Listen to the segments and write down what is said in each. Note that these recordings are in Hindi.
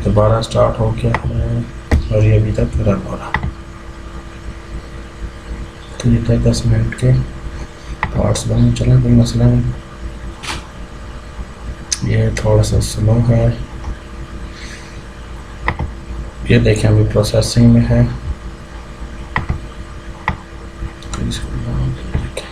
दोबारा स्टार्ट हो गया है और ये अभी तक रन हो रहा। तो ये था 10 मिनट के पार्ट्स बने, चलें कोई मसला नहीं। ये थोड़ा सा स्लो है, ये देखें अभी प्रोसेसिंग में है। तो इसको देखें,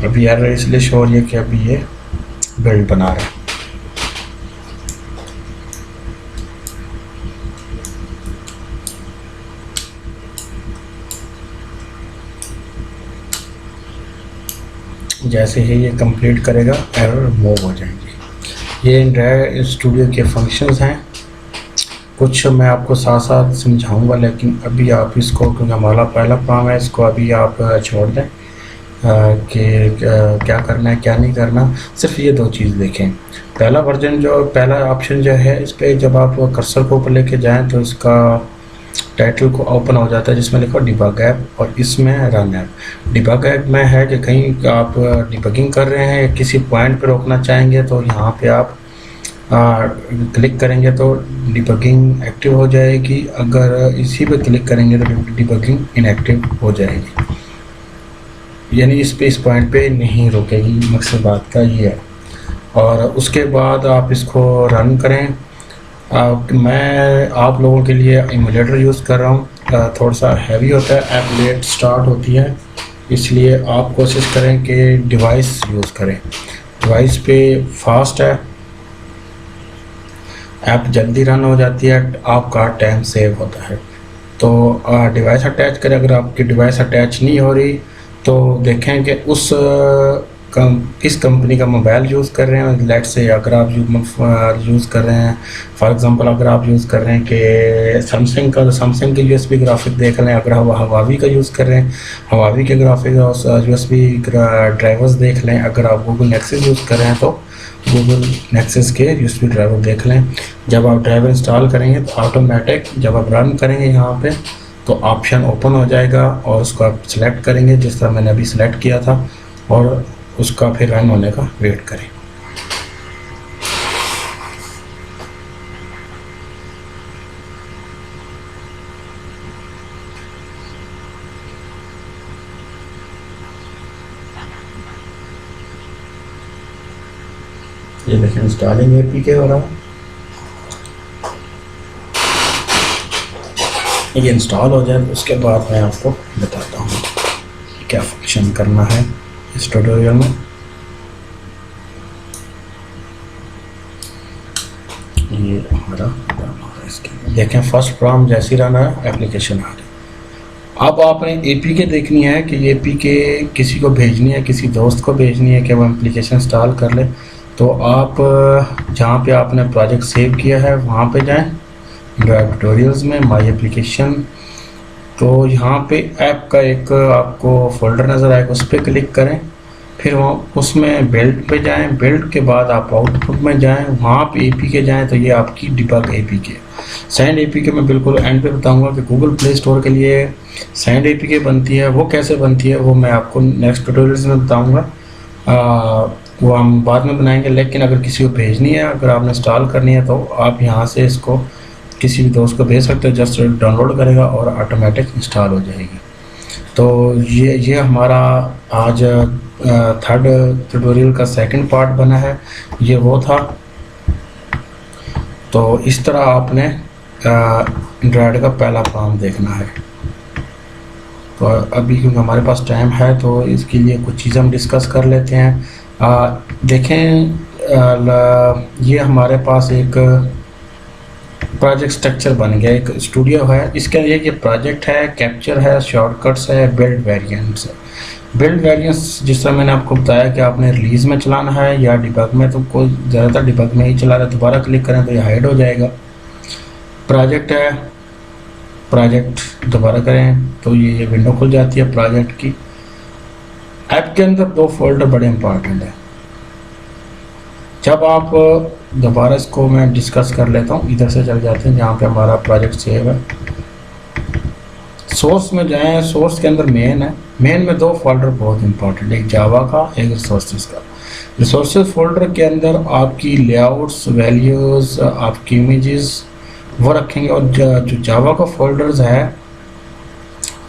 अभी एरर इसलिए शो हो रही है कि अभी ये बिल्ड बना रहा है। जैसे ही ये कंप्लीट करेगा एरर मूव हो जाएंगे। ये एंड्रॉयड स्टूडियो के फंक्शंस हैं, कुछ मैं आपको साथ साथ समझाऊंगा, लेकिन अभी आप इसको, क्योंकि हमारा पहला काम है, इसको अभी आप छोड़ दें कि क्या करना है क्या नहीं करना। सिर्फ ये दो चीज़ देखें। पहला वर्जन जो पहला ऑप्शन जो है, इस पर जब आप कर्सर को ऊपर लेके जाएं तो इसका टाइटल को ओपन हो जाता है जिसमें लिखा डिबग ऐप, और इसमें रन ऐप। डिबग ऐप में है कि कहीं आप डिबगिंग कर रहे हैं या किसी पॉइंट पर रोकना चाहेंगे तो यहाँ पे आप क्लिक करेंगे तो डिबगिंग एक्टिव हो जाएगी। अगर इसी पे क्लिक करेंगे तो डिबगिंग इनएक्टिव हो जाएगी, यानी इस पॉइंट पे नहीं रुकेगी। मकसद बात का ये है। और उसके बाद आप इसको रन करें। मैं आप लोगों के लिए इमुलेटर यूज़ कर रहा हूँ, थोड़ा सा हैवी होता है, ऐप लेट स्टार्ट होती है, इसलिए आप कोशिश करें कि डिवाइस यूज़ करें। डिवाइस पे फास्ट है, ऐप जल्दी रन हो जाती है, आपका टाइम सेव होता है। तो डिवाइस अटैच करें। अगर आपकी डिवाइस अटैच नहीं हो रही तो देखें कि किस कंपनी का मोबाइल यूज़ कर रहे हैं। लेट से अगर आप यूज़ कर रहे हैं, फॉर एग्जांपल अगर आप यूज़ कर रहे हैं कि सैमसंग का, तो सैमसंग के यूएसबी ग्राफिक देख लें। अगर हम हवावी का यूज़ कर रहे हैं, हवावी के ग्राफिक और यूएसबी ड्राइवर्स देख लें। अगर आप गूगल नेक्सस यूज़ कर रहे हैं तो गूगल नेक्सस के यूएसबी ड्राइवर देख लें। जब आप ड्राइवर इंस्टॉल करेंगे तो ऑटोमेटिक जब आप रन करेंगे यहाँ पे तो ऑप्शन ओपन हो जाएगा और उसको आप सिलेक्ट करेंगे जिस तरह मैंने अभी सिलेक्ट किया था, और उसका फिर रन होने का वेट करें। ये देखें इंस्टॉलिंग एपीके हो रहा है, ये इंस्टॉल हो जाए उसके बाद मैं आपको बताता हूँ क्या फंक्शन करना है इस ट्यूटोरियल में। ये हमारा इसके देखें फर्स्ट प्रोग्राम जैसी रन है, एप्लीकेशन आ रही। अब आपने एपीके देखनी है कि ये एपीके किसी को भेजनी है, किसी दोस्त को भेजनी है कि वो एप्लीकेशन इंस्टॉल कर ले। तो आप जहाँ पे आपने प्रोजेक्ट सेव किया है वहाँ पे जाएं, ट्यूटोरियल्स में माय एप्लीकेशन। तो यहाँ पे ऐप का एक आपको फोल्डर नज़र आएगा, उस पर क्लिक करें, फिर वहाँ उसमें बिल्ड पे जाएं। बिल्ड के बाद आप आउटपुट में जाएं, वहाँ पे एपीके जाएं तो ये आपकी डिबग एपीके। सैंड एपीके मैं बिल्कुल एंड पे बताऊंगा कि गूगल प्ले स्टोर के लिए सैंड एपीके बनती है, वो कैसे बनती है वो मैं आपको नेक्स्ट ट्यूटोरियल्स में बताऊँगा, वो हम बाद में बनाएंगे। लेकिन अगर किसी को भेजनी है, अगर आपने इंस्टॉल करनी है तो आप यहाँ से इसको किसी भी दोस्त को भेज सकते हो, जस्ट डाउनलोड करेगा और ऑटोमेटिक इंस्टॉल हो जाएगी। तो ये हमारा आज थर्ड ट्यूटोरियल का सेकंड पार्ट बना है, ये वो था। तो इस तरह आपने एंड्रॉयड का पहला काम देखना है। तो अभी क्योंकि हमारे पास टाइम है तो इसके लिए कुछ चीज़ें हम डिस्कस कर लेते हैं। देखें ये हमारे पास एक प्रोजेक्ट स्ट्रक्चर बन गया, एक स्टूडियो है, इसके ये प्रोजेक्ट है, कैप्चर है, शॉर्टकट्स है, बिल्ड वेरिएंट्स है। बिल्ड वेरिएंट्स जिस तरह मैंने आपको बताया कि आपने रिलीज़ में चलाना है या डिबग में, तो कोई ज़्यादातर डिबग में ही चला रहा है, दोबारा क्लिक करें तो ये हाइड हो जाएगा। प्रोजेक्ट है, प्रोजेक्ट दोबारा करें तो ये विंडो खुल जाती है प्रोजेक्ट की। ऐप के अंदर दो फोल्डर बड़े इंपॉर्टेंट है। जब आप दोबारा इसको मैं डिस्कस कर लेता हूँ। इधर से चल जाते हैं जहाँ पे हमारा प्रोजेक्ट सेव है। सोर्स में जाएँ, सोर्स के अंदर मेन है। मेन में दो फोल्डर बहुत इंपॉर्टेंट, एक जावा का, एक रिसोर्सेज का। रिसोर्सेज फोल्डर के अंदर आपकी लेआउट्स, वैल्यूज़, आपकी इमेजेस वो रखेंगे। और जो जावा का फोल्डर्स है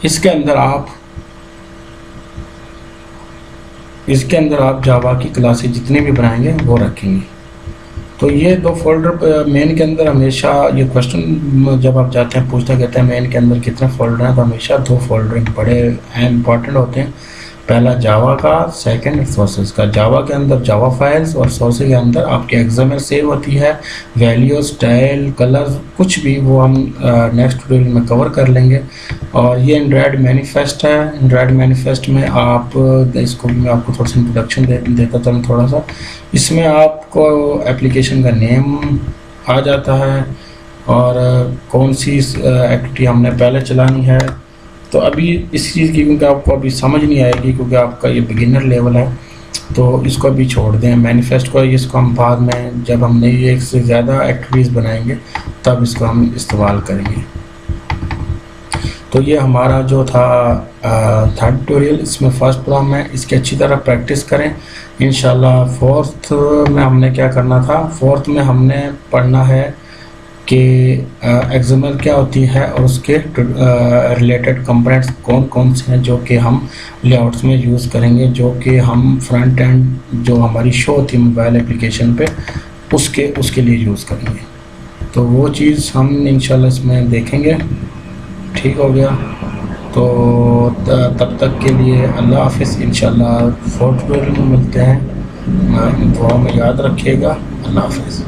इसके अंदर आप जावा की क्लासेस जितनी भी बनाएंगे वो रखेंगे। तो ये दो फोल्डर मेन के अंदर हमेशा, ये क्वेश्चन जब आप जाते हैं पूछते कहते हैं मेन के अंदर कितने फोल्डर हैं, तो हमेशा दो फोल्डर बड़े इंपॉर्टेंट होते हैं। पहला जावा का, सेकंड रिसोर्सेज का। जावा के अंदर जावा फाइल्स और रिसोर्सेज के अंदर आपकी एक्सएमएल सेव होती है। वैल्यू, स्टाइल, कलर कुछ भी वो हम नेक्स्ट ट्यूटोरियल में कवर कर लेंगे। और ये एंड्रॉयड मैनिफेस्ट है। एंड्रॉयड मैनिफेस्ट में आप इसको भी मैं आपको थोड़ा सा इंट्रोडक्शन देता चलूँ थोड़ा सा। इसमें आपको एप्लीकेशन का नेम आ जाता है और कौन सी एक्टिविटी हमने पहले चलानी है। तो अभी इस चीज़ की क्योंकि आपको अभी समझ नहीं आएगी क्योंकि आपका ये बिगिनर लेवल है, तो इसको अभी छोड़ दें मैनिफेस्ट को। इसको हम बाद में जब हम नई एक से ज़्यादा एक्टिविटीज़ बनाएंगे तब इसको हम इस्तेमाल करेंगे। तो ये हमारा जो था थर्ड ट्यूटोरियल, इसमें फर्स्ट प्रॉब्लम है, इसकी अच्छी तरह प्रैक्टिस करें इंशाल्लाह। फोर्थ में हमने क्या करना था, फोर्थ में हमने पढ़ना है कि एक्सएमएल क्या होती है और उसके रिलेटेड कंपोनेंट्स कौन कौन से हैं जो कि हम लेआउट्स में यूज़ करेंगे, जो कि हम फ्रंट एंड जो हमारी शो होती है मोबाइल एप्लीकेशन पे उसके लिए यूज़ करेंगे। तो वो चीज़ हम इंशाल्लाह इसमें देखेंगे। ठीक हो गया, तो तब तक के लिए अल्लाह हाफिज़। इंशाल्लाह फोर्थ ट्यूटोरियल में मिलते हैं। दुआ में याद रखिएगा। अल्लाह हाफिज़।